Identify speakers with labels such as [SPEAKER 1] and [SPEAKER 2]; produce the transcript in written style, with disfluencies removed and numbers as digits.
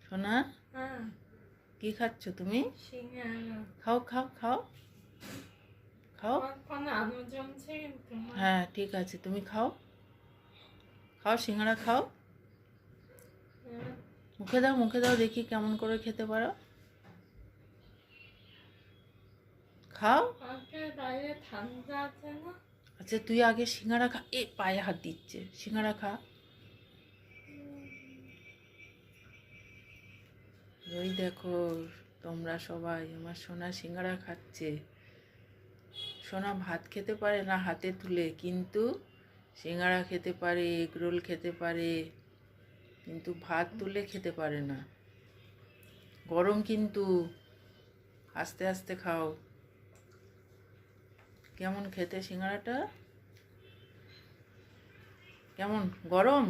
[SPEAKER 1] সোনা
[SPEAKER 2] হ্যাঁ
[SPEAKER 1] কি খাচ্ছ তুমি?
[SPEAKER 2] সিঙ্গারা।
[SPEAKER 1] খাও খাও খাও খাও।
[SPEAKER 2] এখন আলু জমছে কিন্তু মা।
[SPEAKER 1] হ্যাঁ ঠিক আছে, তুমি খাও খাও, সিঙ্গারা খাও।
[SPEAKER 2] হ্যাঁ,
[SPEAKER 1] মুখে দাও দেখি কেমন করে খেতে পারো। খাও।
[SPEAKER 2] আজকে বাইরে ঠান্ডা আছে না?
[SPEAKER 1] আচ্ছা তুই আগে সিঙ্গারা খা। এ পায়ে হাত দিচ্ছে, সিঙ্গারা খা। ওই দেখো তোমরা সবাই আমার সোনা সিঙ্গারা খাচ্ছে। সোনা ভাত খেতে পারে না হাতে তুলে, কিন্তু সিঙ্গারা খেতে পারে, এগরোল খেতে পারে, কিন্তু ভাত তুলে খেতে পারে না। গরম কিন্তু, আস্তে আস্তে খাও। কেমন খেতে সিঙ্গারাটা? কেমন গরম?